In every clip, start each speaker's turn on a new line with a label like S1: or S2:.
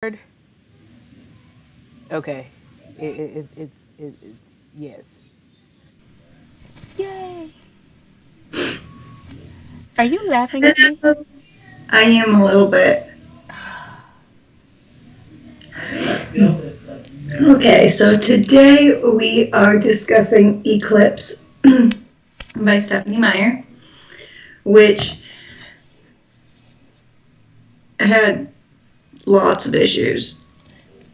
S1: Edward? Okay. It's yes. Yay! Are you laughing at me?
S2: I am a little bit. Okay, so today we are discussing Eclipse by Stephenie Meyer, which had lots of issues.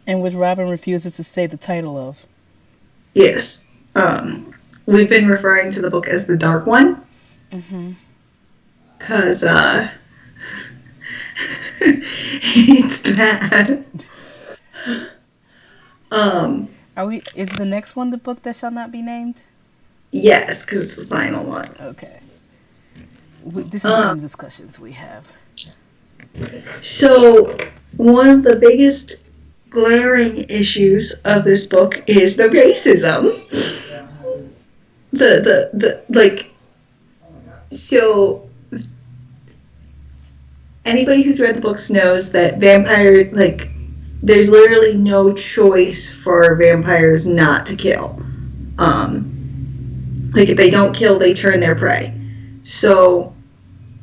S1: And which Robin refuses to say the title of.
S2: Yes. We've been referring to the book as the Dark One
S1: Mm-hmm.
S2: because it's bad. Um,
S1: Are we? Is the next one the book that shall not be named?
S2: yes, because it's the final one.
S1: Okay. This is the
S2: Um,
S1: kind of discussions we have.
S2: so one of the biggest glaring issues of this book is the racism. The like so anybody who's read the books knows that vampire there's literally no choice for vampires not to kill. Like if they don't kill, they turn their prey. So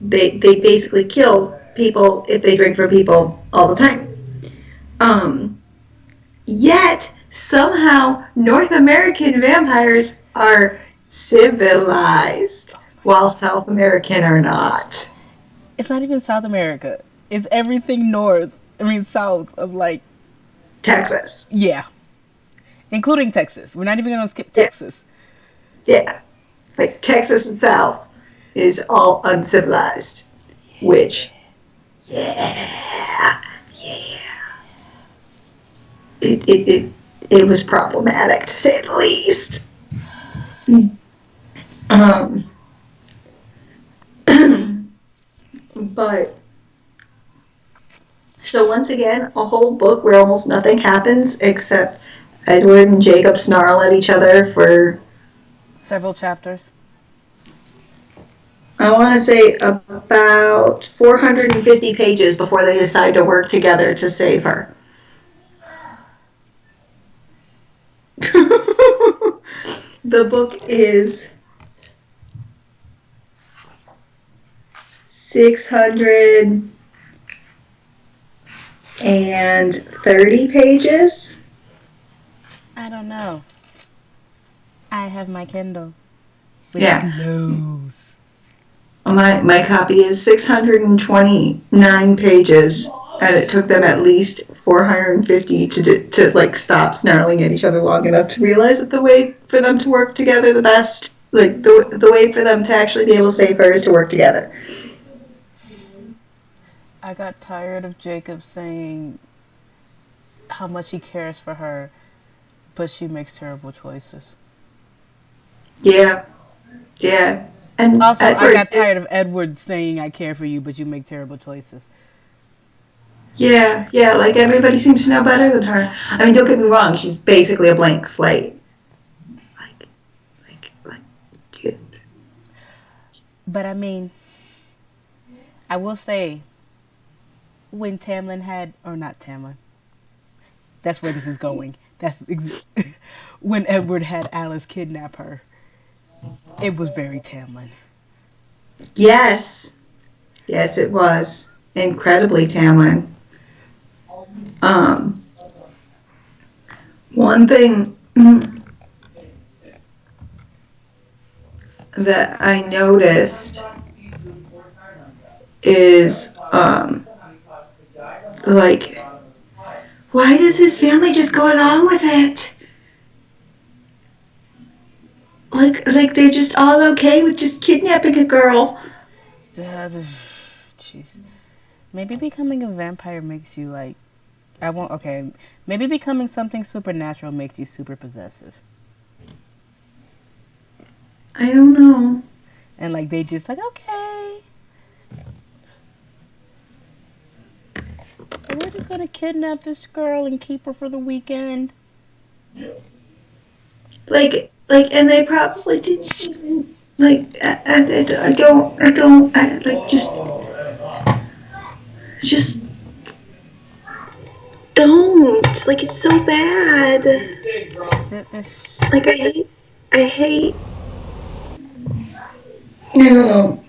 S2: they basically kill people if they drink from people all the time. Um, Yet somehow North American vampires are civilized, while South American are not.
S1: It's not even South America. It's everything north. I mean, south of like,
S2: Texas.
S1: yeah, including Texas. We're not even gonna skip
S2: Yeah,
S1: Texas.
S2: yeah. Like Texas and South is all uncivilized, which, yeah, yeah. It was problematic to say the least. Um, but so once again, a whole book where almost nothing happens except Edward and Jacob snarl at each other for,
S1: Several chapters.
S2: I want to say, about 450 pages before they decide to work together to save her.
S1: Jesus.
S2: The book is 630 pages.
S1: I don't know. I have my Kindle, which
S2: Yeah.
S1: glows.
S2: My copy is 629 pages, and it took them at least 450 to like stop snarling at each other long enough to realize that the way for them to work together the best, like the way for them to actually be able to save her is to work together.
S1: I got tired of Jacob saying how much he cares for her, but she makes terrible choices.
S2: Yeah, yeah. And
S1: Also, I
S2: Edward,
S1: got tired of Edward saying I care for you, but you make terrible choices.
S2: yeah, yeah. Like everybody seems to know better than her. I mean, don't get me wrong. She's basically a blank slate. Like, like, yeah.
S1: But I mean, I will say, when Tamlin had, or not Tamlin, that's where this is going. When Edward had Alice kidnap her. It was very Tamlin.
S2: Yes, yes, it was incredibly Tamlin. Um, One thing that I noticed is like, why does his family just go along with it? Like they're just all okay with just kidnapping a girl.
S1: Jeez. Maybe becoming a vampire makes you like. I won't. Okay. Maybe becoming something supernatural makes you super possessive.
S2: I don't know.
S1: And like they just like, okay, we're just gonna kidnap this girl and keep her for the weekend.
S2: And they probably didn't even just don't. Like, it's so bad.
S1: This
S2: Like, I hate, I don't know.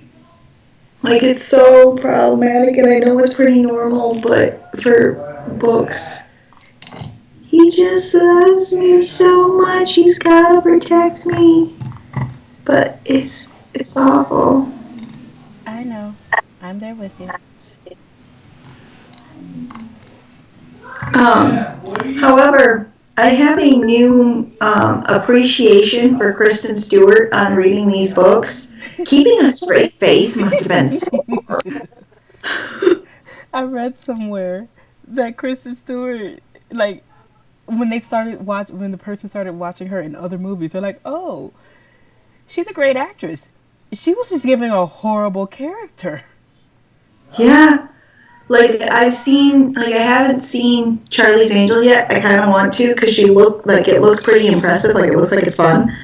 S2: Like, it's so problematic, and I know it's pretty normal, but for books, he just loves me so much. He's gotta protect me. But it's awful.
S1: I know. I'm there with you.
S2: However, I have a new appreciation for Kristen Stewart on reading these books. Keeping a straight face must have been so.
S1: I read somewhere that Kristen Stewart, like, when the person started watching her in other movies, they're like, oh, she's a great actress. She was just giving a horrible character.
S2: Yeah. Like I haven't seen Charlie's Angel yet. I kind of want to because it looks pretty impressive. Like it looks like it's fun.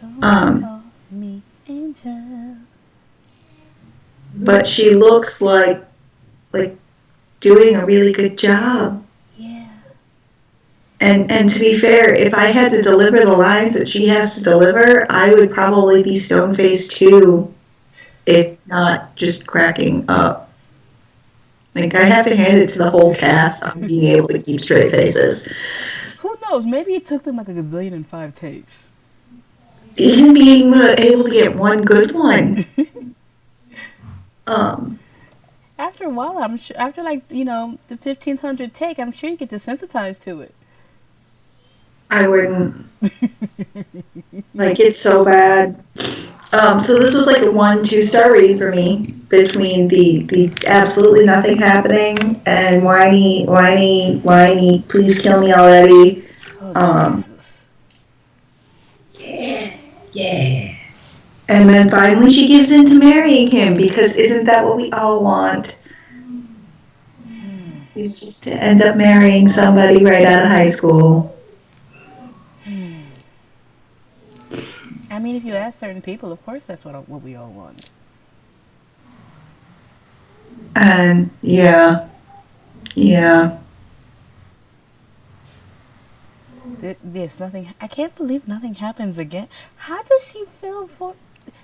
S1: Don't
S2: Um,
S1: call me Angel.
S2: but she looks like doing a really good job.
S1: Yeah.
S2: And to be fair, if I had to deliver the lines that she has to deliver, I would probably be stone faced too, if not just cracking up. Like I have to hand it to the whole cast on being able to keep straight faces.
S1: Who knows? Maybe it took them like a gazillion and 5 takes.
S2: Even being able to get one good one. Um,
S1: After a while, I'm sure, after like, the 1500 take, I'm sure you get desensitized to it.
S2: I wouldn't. Like it's so bad. So this was like a 1-2 star read for me between the absolutely nothing happening and whiny, please kill me already.
S1: Oh,
S2: Um,
S1: Jesus.
S2: yeah. And then finally she gives in to marrying him because isn't that what we all want? Is just to end up marrying somebody right out of high school.
S1: I mean, if you ask certain people, of course that's what we all want.
S2: And yeah.
S1: This nothing. I can't believe nothing happens again. How does she fill for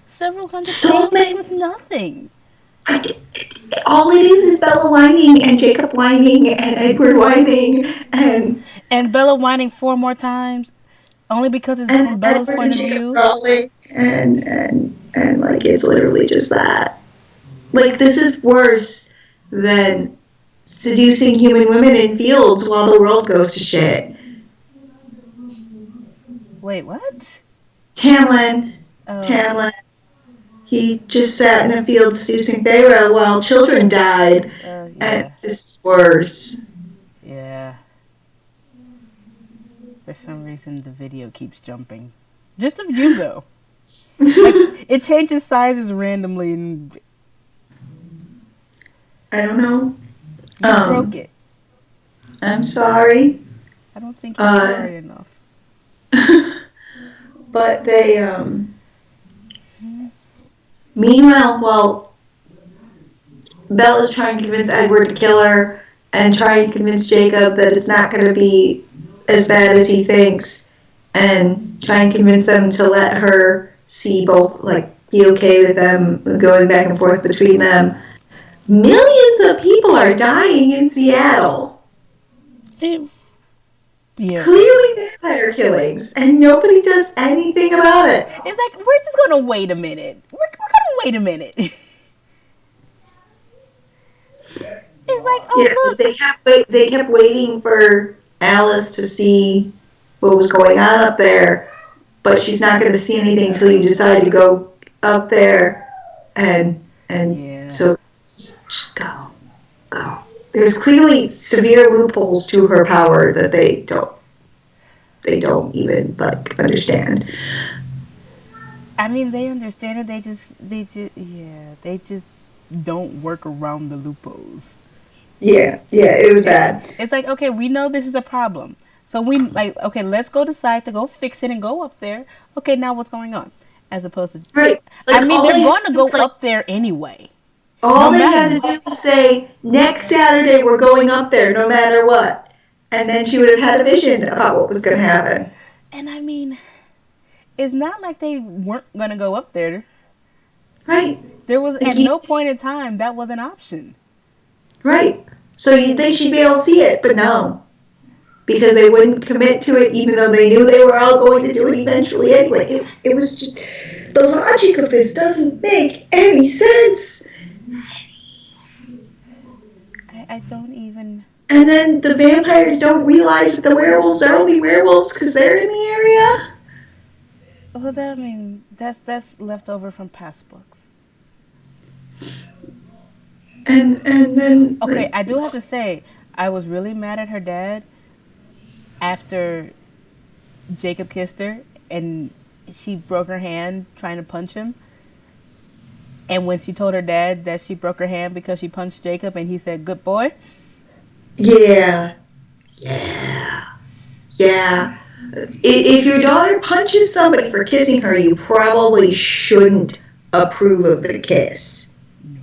S1: several hundred
S2: So
S1: pages
S2: many.
S1: with nothing?
S2: I, all it is Bella whining and Jacob whining and Edward whining
S1: And Bella whining 4 more times, only because it's from Bella's
S2: Edward
S1: point
S2: and
S1: of
S2: Jacob
S1: view.
S2: brawling and like it's literally just that. Like this is worse than seducing human women in fields while the world goes to shit.
S1: Wait, what?
S2: Tamlin,
S1: Oh,
S2: Tamlin, he just sat in a field seducing Pharaoh while children died, and
S1: yeah,
S2: this is worse.
S1: yeah. For some reason, the video keeps jumping. Just of you though. Like it changes sizes randomly, and
S2: I don't know.
S1: you broke it.
S2: I'm sorry.
S1: I don't think you're
S2: Uh,
S1: sorry enough.
S2: but they, meanwhile, while Bella's trying to convince Edward to kill her and trying to convince Jacob that it's not going to be as bad as he thinks, and trying to convince them to let her see both, like, be okay with them going back and forth between them. Millions of people are dying in Seattle.
S1: It, yeah.
S2: Clearly vampire killings, and nobody does anything about it.
S1: It's like we're just gonna wait a minute. We're gonna wait a minute. It's like,
S2: Yeah,
S1: oh look.
S2: they kept waiting for Alice to see what was going on up there, but she's not going to see anything until you decide to go up there, and
S1: Yeah.
S2: so just go. There's clearly severe loopholes to her power that they don't even like understand.
S1: I mean, they understand it. They just don't work around the loopholes.
S2: Yeah, it was bad.
S1: It's like, okay, we know this is a problem. So we like, okay, let's go decide to go fix it and go up there. Okay, now what's going on? As opposed to,
S2: Right,
S1: I
S2: like
S1: mean, they're going to go up there anyway, no
S2: all they had
S1: matter
S2: to
S1: what.
S2: do was say next Saturday we're going up there, no matter what. And then she would have had a vision about what was going to happen.
S1: And I mean, it's not like they weren't gonna go up there.
S2: Right.
S1: There was
S2: Like
S1: at no point in time that was an option.
S2: right. So you'd think she'd be able to see it, but no. Because they wouldn't commit to it even though they knew they were all going to do it eventually anyway. It was just, the logic of this doesn't make any sense.
S1: I don't even.
S2: And then the vampires don't realize that the werewolves are only werewolves because they're in the area.
S1: Well, that, I mean, that's left over from past books.
S2: And then
S1: Okay,
S2: like
S1: I do have to say, I was really mad at her dad after Jacob kissed her and she broke her hand trying to punch him. And when she told her dad that she broke her hand because she punched Jacob and he said, "Good boy."
S2: yeah, yeah, yeah. If your daughter punches somebody for kissing her, you probably shouldn't approve of the kiss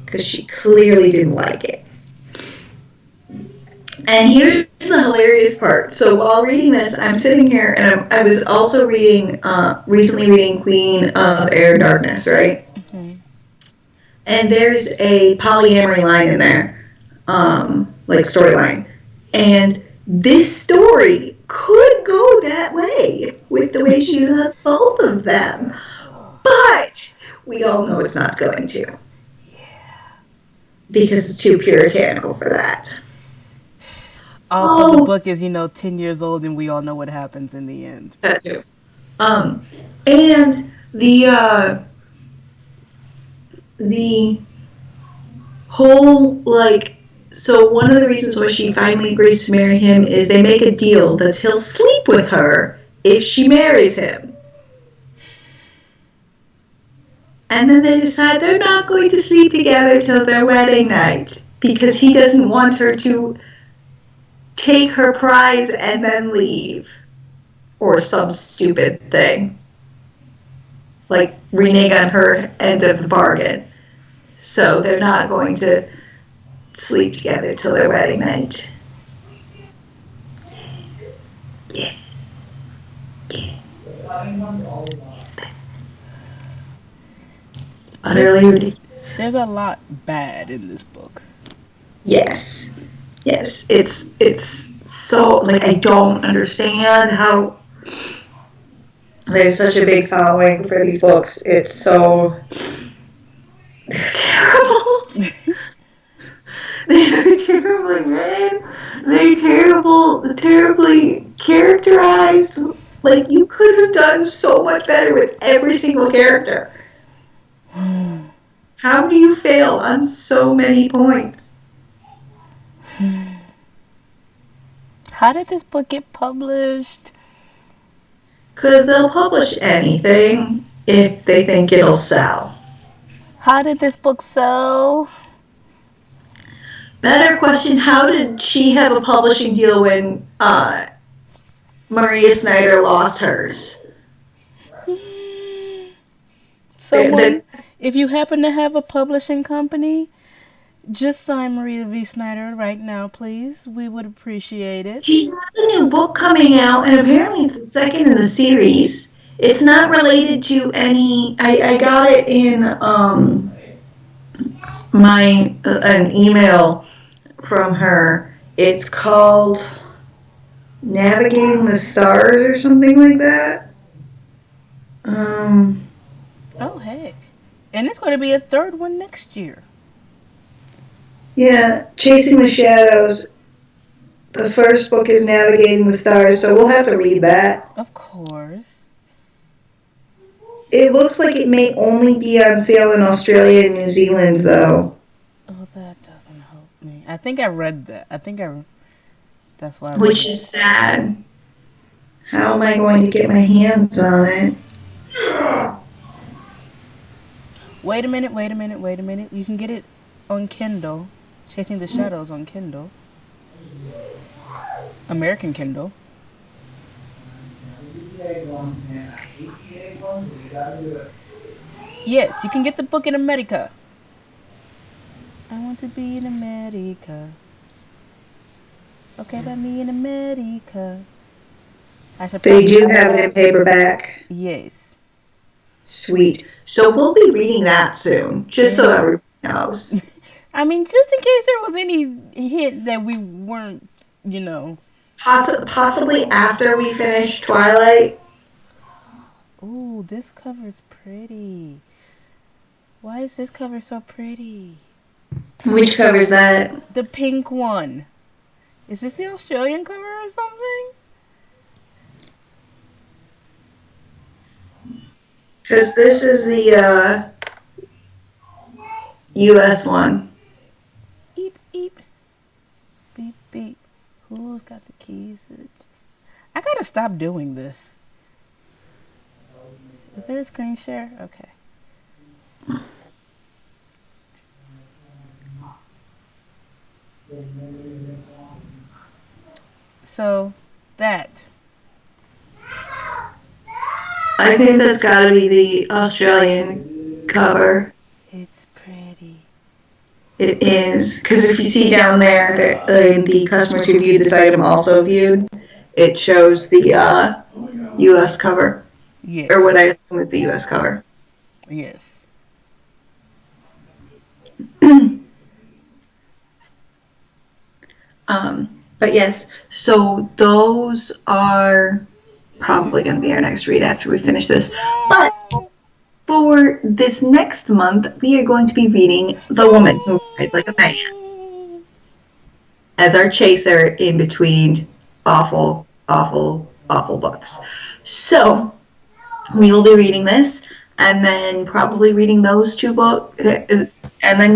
S2: because she clearly didn't like it. And here's the hilarious part. So while reading this, I'm sitting here and I was also reading, recently reading Queen of Air and Darkness, right?
S1: Mm-hmm.
S2: And there's a polyamory line in there, like storyline. And this story could go that way with the way she loves both of them. But we all know it's not going to because it's too puritanical for that.
S1: Also, the
S2: Oh,
S1: book is, 10 years old and we all know what happens in the end.
S2: that too. Um, and the whole like so one of the reasons why she finally agrees to marry him is they make a deal that he'll sleep with her if she marries him. And then they decide they're not going to sleep together till their wedding night because he doesn't want her to take her prize and then leave. Or some stupid thing. Like renege on her end of the bargain. So they're not going to sleep together till their wedding night. Yeah. Yeah. It's utterly ridiculous.
S1: There's a lot bad in this book.
S2: Yes. Yes. It's so like I don't understand how there's such a big following for these books. It's so they're terrible. They're terribly written. They're terribly characterized. Like you could have done so much better with every single character. How do you fail on so many points?
S1: How did this book get published?
S2: Because they'll publish anything if they think it'll sell.
S1: How did this book sell?
S2: Better question, how did she have a publishing deal when Maria Snyder lost hers?
S1: Someone, if you happen to have a publishing company, just sign Maria V. Snyder right now, please. We would appreciate it.
S2: She has a new book coming out, and apparently it's the second in the series. It's not related to any. I got it in my an email from her. It's called Navigating the Stars or something like that. Um,
S1: Oh, heck. And it's going to be a third one next year.
S2: yeah, Chasing the Shadows. The first book is Navigating the Stars, so we'll have to read that.
S1: Of course.
S2: It looks like it may only be on sale in Australia and New Zealand, though.
S1: Oh, that doesn't help me. I think I read that. That's why I read
S2: Which
S1: it.
S2: is sad. How am I going to get my hands on it?
S1: Wait a minute, wait a minute, wait a minute. You can get it on Kindle. Chasing the Shadows on Kindle. American Kindle. Yes, you can get the book in America. I want to be in America. Okay, by me in America. I should
S2: They
S1: probably
S2: do have it in paperback.
S1: yes.
S2: Sweet. So we'll be reading that soon, just so everybody knows.
S1: I mean, just in case there was any hint that we weren't, you know.
S2: Possibly after we finish Twilight.
S1: Ooh, this cover's pretty. Why is this cover so pretty?
S2: Which covers that?
S1: The pink one. Is this the Australian cover or something?
S2: Because this is the U.S. one.
S1: Eep, eep. Beep, beep. Who's got the keys? I gotta stop doing this. Is there a screen share? Okay. So, that.
S2: I think that's got to be the Australian cover.
S1: It's pretty.
S2: It is. Because if you see down there that the customers who viewed this item also viewed, it shows the U.S. cover.
S1: Yes.
S2: Or what I assume is the U.S. cover.
S1: Yes.
S2: But yes, so those are probably going to be our next read after we finish this. But for this next month, we are going to be reading The Woman Who Rides Like a Man as our chaser in between awful, awful, awful books. So we will be reading this and then probably reading those two books and then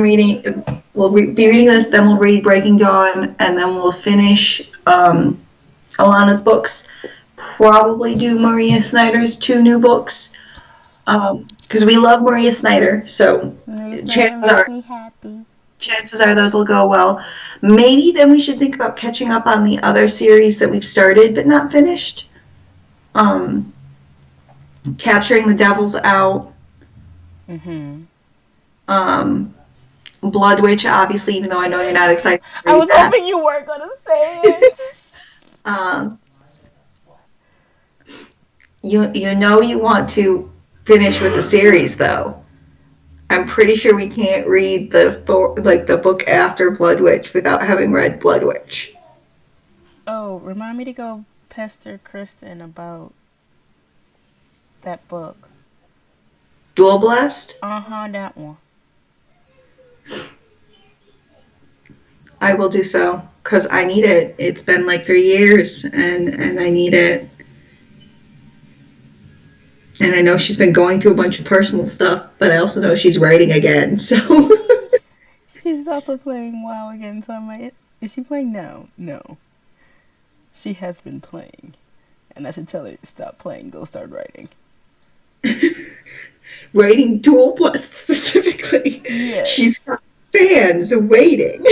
S2: we'll be reading this, then we'll read Breaking Dawn, and then we'll finish Alana's books. Probably do Maria Snyder's two new books because we love Maria Snyder, so chances are those will go well. Maybe then we should think about catching up on the other series that we've started but not finished. Capturing the Devil's out. Blood Witch, obviously, even though I know you're not excited.
S1: I was hoping you weren't going to say it.
S2: You know you want to finish with the series, though. I'm pretty sure we can't read the book after Blood Witch without having read Blood Witch.
S1: Oh, remind me to go pester Kristen about that book.
S2: Dual Blast?
S1: That one.
S2: I will do so, because I need it. It's been like 3 years, and I need it. And I know she's been going through a bunch of personal stuff, but I also know she's writing again, so...
S1: She's also playing WoW again, so I might... Is she playing now? No. She has been playing. And I should tell her to stop playing, go start writing.
S2: Writing Dual Blast specifically.
S1: Yes.
S2: She's got fans waiting.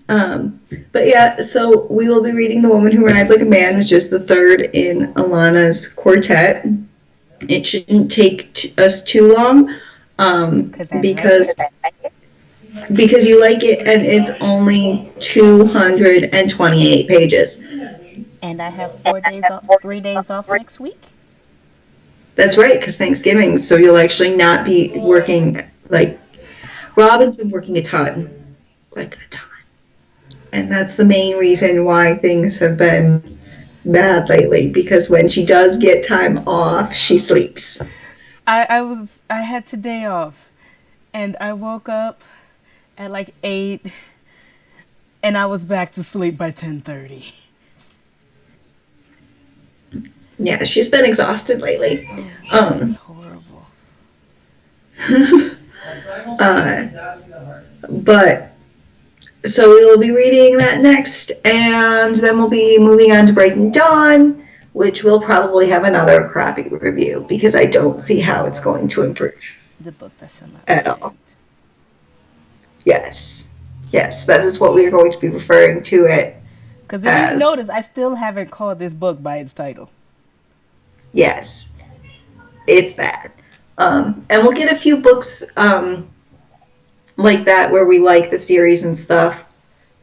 S2: But yeah, so we will be reading The Woman Who Rides Like a Man, which is the third in Alana's quartet. It shouldn't take us too long because you like it, and it's only 228 pages.
S1: And I have 3 days off next week.
S2: That's right, because Thanksgiving, so you'll actually not be working. Like, Robin's been working a ton. Like, a ton. And that's the main reason why things have been bad lately, because when she does get time off, she sleeps.
S1: I had today off, and I woke up at like 8, and I was back to sleep by 10:30.
S2: Yeah, she's been exhausted lately.
S1: That's horrible.
S2: But so we will be reading that next, and then we'll be moving on to Breaking Dawn, which will probably have another crappy review because I don't see how it's going to improve.
S1: The book that shall not
S2: at all. Yes, that is what we are going to be referring to it.
S1: Because if you notice, I still haven't called this book by its title.
S2: Yes, it's bad. And we'll get a few books like that where we like the series and stuff.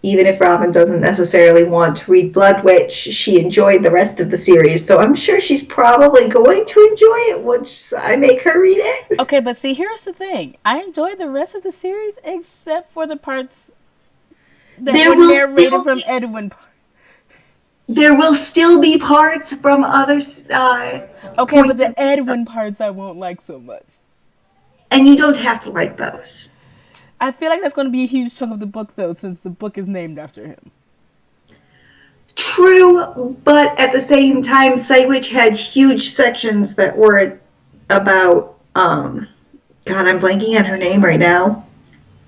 S2: Even if Robin doesn't necessarily want to read Blood Witch, she enjoyed the rest of the series, so I'm sure she's probably going to enjoy it once I make her read it.
S1: Okay, but see, here's the thing. I enjoyed the rest of the series except for the parts that
S2: There
S1: were
S2: will
S1: narrated
S2: still
S1: from
S2: be
S1: Edwin.
S2: there will still be parts from other
S1: Okay, but
S2: points of
S1: the Edwin parts I won't like so much.
S2: and you don't have to like those.
S1: I feel like that's going to be a huge chunk of the book, though, since the book is named after him.
S2: True, but at the same time, Cywitch had huge sections that were about God, I'm blanking on her name right now.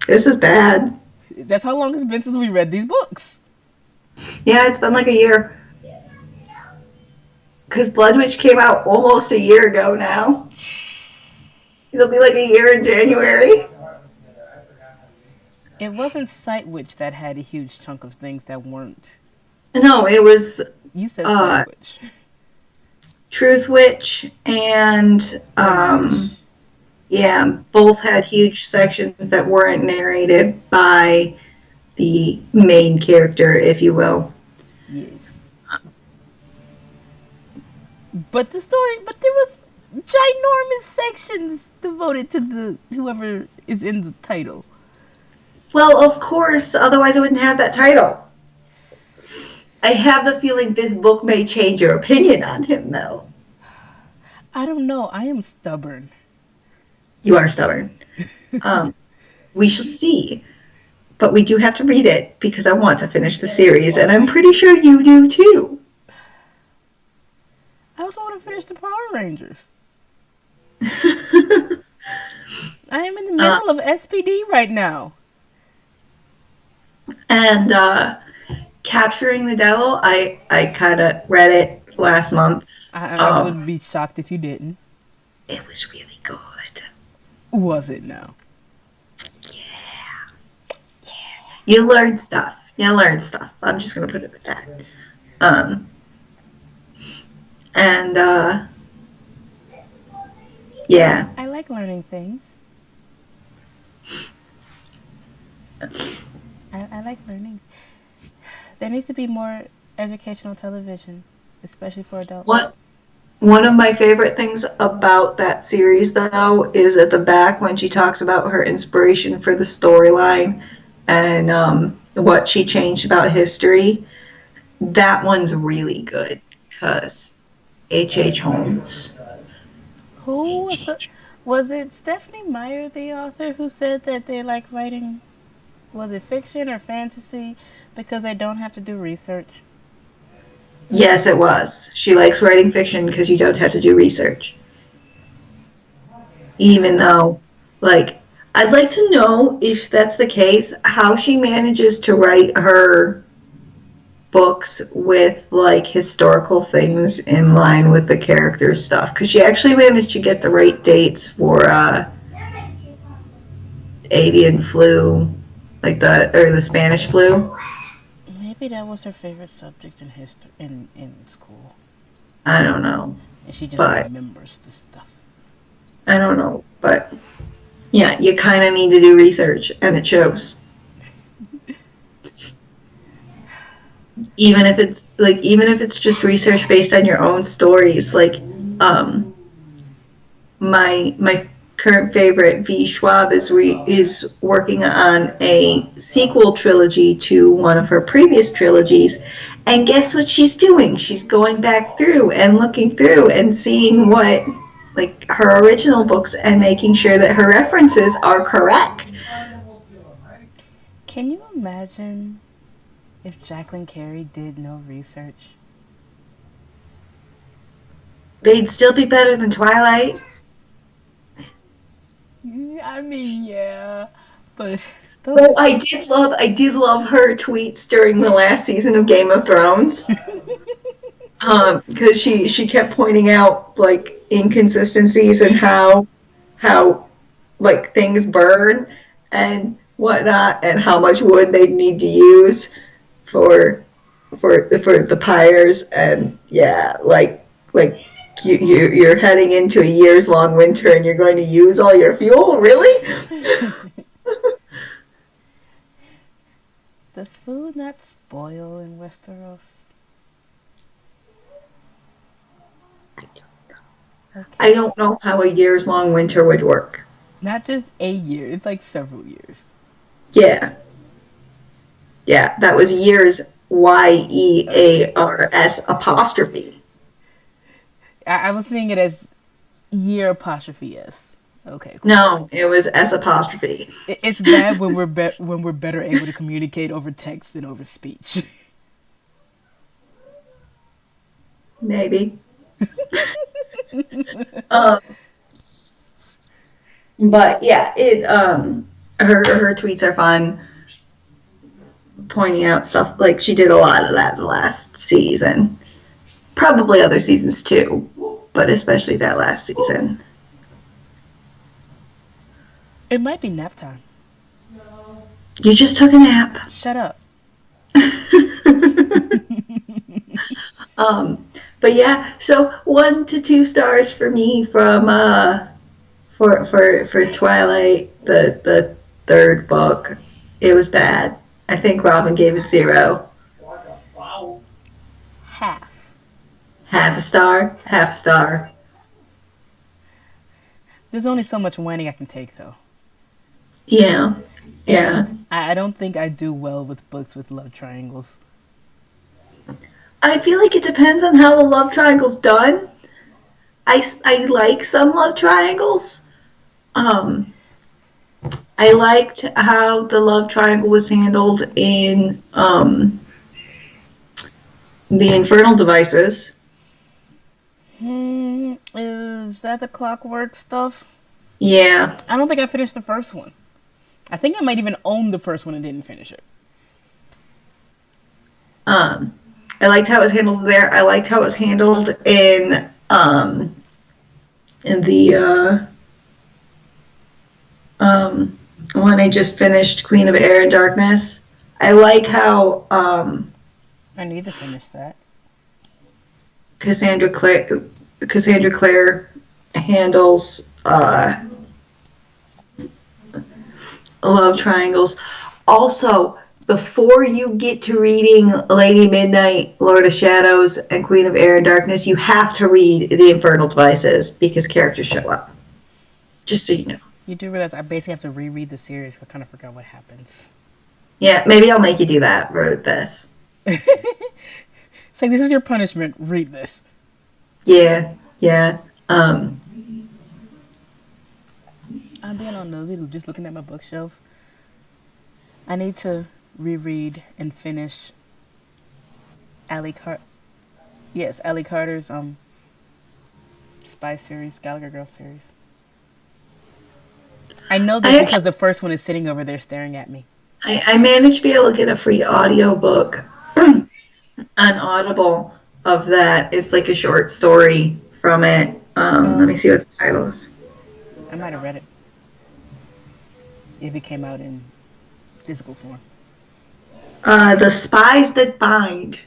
S2: This is bad.
S1: That's how long it's been since we read these books.
S2: Yeah, it's been like a year. Because Blood Witch came out almost a year ago now. It'll be like a year in January.
S1: It wasn't Sight Witch that had a huge chunk of things that weren't.
S2: No, it was
S1: You said Sight Witch.
S2: Truth Witch and
S1: Wind Witch.
S2: yeah, both had huge sections that weren't narrated by the main character, if you will.
S1: Yes. But there was ginormous sections devoted to the whoever is in the title.
S2: Well, of course, otherwise I wouldn't have that title. I have the feeling this book may change your opinion on him, though.
S1: I don't know. I am stubborn.
S2: You are stubborn. We shall see. But we do have to read it because I want to finish the series, and I'm pretty sure you do too.
S1: I also want to finish the Power Rangers. I am in the middle of SPD right now.
S2: And Capturing the Devil, I kind of read it last month.
S1: I would be shocked if you didn't.
S2: It was really good.
S1: Was it now?
S2: Yeah. You learn stuff. I'm just going to put it at that. And yeah.
S1: I like learning things. I like learning. There needs to be more educational television, especially for adults.
S2: One of my favorite things about that series, though, is at the back when she talks about her inspiration for the storyline and what she changed about history. That one's really good because H.H. Holmes.
S1: Who was it? Stephenie Meyer, the author, who said that they like writing, was it fiction or fantasy, because they don't have to do research?
S2: Yes, it was. She likes writing fiction because you don't have to do research. Even though, like, I'd like to know if that's the case, how she manages to write her books with, like, historical things in line with the character stuff. Because she actually managed to get the right dates for avian flu, like the Spanish flu.
S1: Maybe that was her favorite subject in history in school.
S2: I don't know.
S1: And she just
S2: but
S1: remembers the stuff.
S2: I don't know. But yeah, you kind of need to do research, and it shows. Even if it's just research based on your own stories, like my current favorite, V. Schwab, is working on a sequel trilogy to one of her previous trilogies. And guess what she's doing? She's going back through and looking through and seeing what, like, her original books and making sure that her references are correct.
S1: Can you imagine if Jacqueline Carey did no research?
S2: They'd still be better than Twilight.
S1: I mean, yeah, but
S2: Oh, I did love her tweets during the last season of Game of Thrones. Because she kept pointing out, like, inconsistencies and how like things burn and whatnot, and how much wood they need to use for the pyres, and yeah, like you're heading into a years long winter and you're going to use all your fuel, really?
S1: Does food not spoil in Westeros?
S2: I
S1: Okay.
S2: don't know how a years long winter would work.
S1: Not just a year, it's like several years.
S2: Yeah. Yeah, that was years,
S1: Okay.
S2: YEARS apostrophe.
S1: I was seeing it as year apostrophe S. Okay, cool.
S2: No, it was S apostrophe.
S1: It's bad when when we're better able to communicate over text than over speech.
S2: Maybe. Um, but yeah, it her tweets are fun, pointing out stuff like she did a lot of that the last season. Probably other seasons too, but especially that last season.
S1: It might be nap time.
S2: You just took a nap.
S1: Shut up.
S2: um, but yeah, so 1 to 2 stars for me from for Twilight, the third book. It was bad. I think Robin gave it 0.
S1: Half.
S2: Half a star,
S1: Half
S2: half
S1: a star.
S2: star.
S1: There's only so much whining I can take, though.
S2: Yeah, yeah.
S1: And I don't think I do well with books with love triangles.
S2: I feel like it depends on how the love triangle's done. I like some love triangles. Um, I liked how the love triangle was handled in the Infernal Devices.
S1: Is that the clockwork stuff?
S2: Yeah.
S1: I don't think I finished the first one. I think I might even own the first one and didn't finish it.
S2: Um, I liked how it was handled there. I liked how it was handled in the when I just finished Queen of Air and Darkness. I like how
S1: I need to finish that.
S2: Cassandra Clare handles love triangles. Also, before you get to reading Lady Midnight, Lord of Shadows, and Queen of Air and Darkness, you have to read The Infernal Devices because characters show up. Just so you know.
S1: You do realize I basically have to reread the series. I kind of forgot what happens.
S2: Yeah, maybe I'll make you do that for this.
S1: It's like, this is your punishment. Read this.
S2: Yeah, yeah.
S1: I'm being all nosy, just looking at my bookshelf. I need to reread and finish Allie Carter's spy series, Gallagher Girl series. I know this because the first one is sitting over there staring at me.
S2: I managed to be able to get a free audiobook on Audible of that. It's like a short story from it. Let me see what the title is.
S1: I might have read it if it came out in physical form.
S2: The Spies That Bind.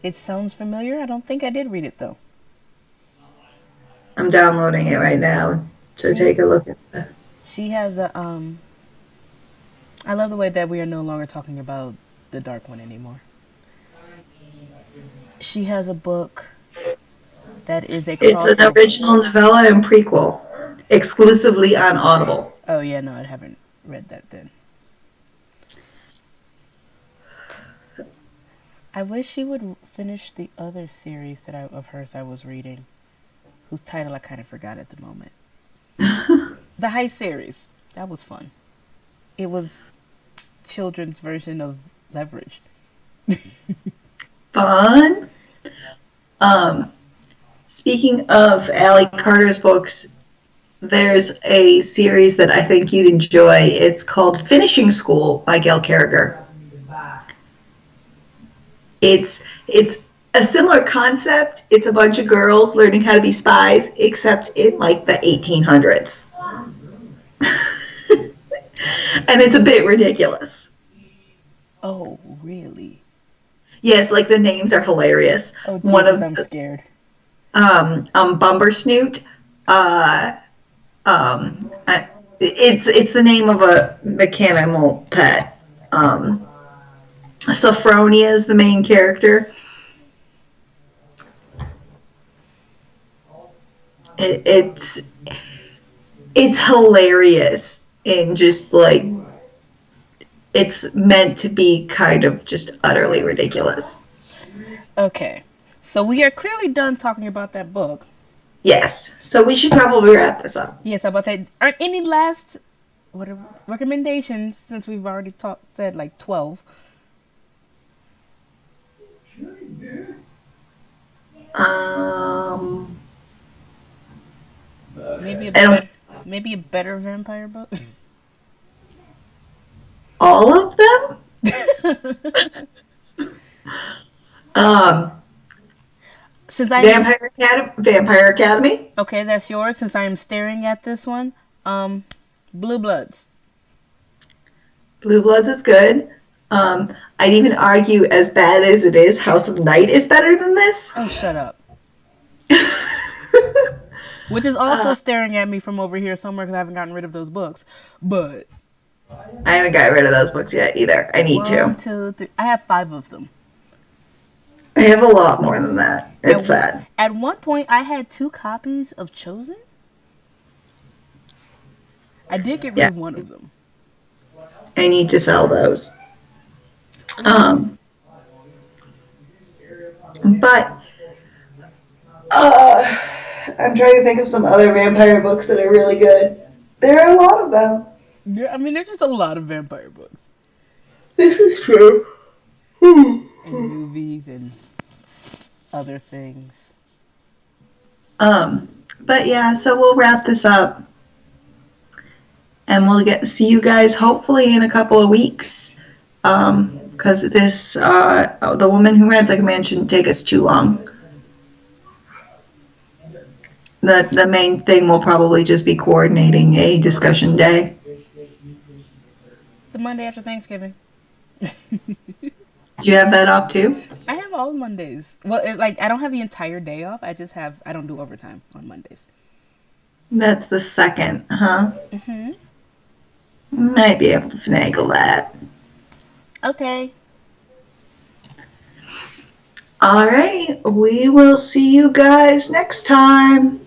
S1: It sounds familiar. I don't think I did read it though.
S2: I'm downloading it right now to take a look at that.
S1: She has a I love the way that we are no longer talking about the Dark One anymore. She has a book that is a
S2: It's an original novella and prequel, exclusively on Audible.
S1: Oh yeah, no, I haven't read that then. I wish she would finish the other series of hers I was reading, whose title I kind of forgot at the moment. The Heist series. That was fun. It was children's version of Leverage.
S2: Fun. Speaking of Allie Carter's books, there's a series that I think you'd enjoy. It's called Finishing School by Gail Carriger. It's a similar concept. It's a bunch of girls learning how to be spies, except in like the 1800s. And it's a bit ridiculous.
S1: Oh, really?
S2: Yes, like the names are hilarious.
S1: Oh, Jesus, I'm scared.
S2: Bumbersnoot. It's the name of a mechanical pet. Sophronia is the main character. It's hilarious and just like it's meant to be kind of just utterly ridiculous.
S1: Okay. So we are clearly done talking about that book.
S2: Yes, so we should probably wrap this up.
S1: Yes, I'm about to say, aren't any last what are recommendations since we've already said like 12?
S2: Um,
S1: Maybe a
S2: and
S1: better maybe a better vampire book.
S2: all of them. Um,
S1: Since I am
S2: Vampire Academy.
S1: okay, that's yours. Since I am staring at this one, Blue Bloods.
S2: Blue Bloods is good. I'd even argue, as bad as it is, House of Night is better than this.
S1: Oh, shut up. Which is also staring at me from over here somewhere because I haven't gotten rid of those books. But
S2: I haven't got rid of those books yet either. I need
S1: one,
S2: to.
S1: two, three. I have 5 of them.
S2: I have a lot more than that. It's sad.
S1: At one point, I had 2 copies of Chosen. I did get rid
S2: Yeah,
S1: of one of them.
S2: I need to sell those.
S1: Ooh.
S2: But uh, I'm trying to think of some other vampire books that are really good. There are a lot of them.
S1: Yeah, I mean, there's just a lot of vampire books.
S2: This is true.
S1: And movies and other things.
S2: But yeah, so we'll wrap this up. And we'll get to see you guys hopefully in a couple of weeks. Because the woman who rides like a man shouldn't take us too long. The main thing will probably just be coordinating a discussion day.
S1: The Monday after Thanksgiving.
S2: Do you have that off too?
S1: I have all Mondays. Well, I don't have the entire day off. I don't do overtime on Mondays.
S2: That's the second, huh?
S1: Mm-hmm.
S2: Might be able to finagle that.
S1: Okay.
S2: Alrighty, we will see you guys next time.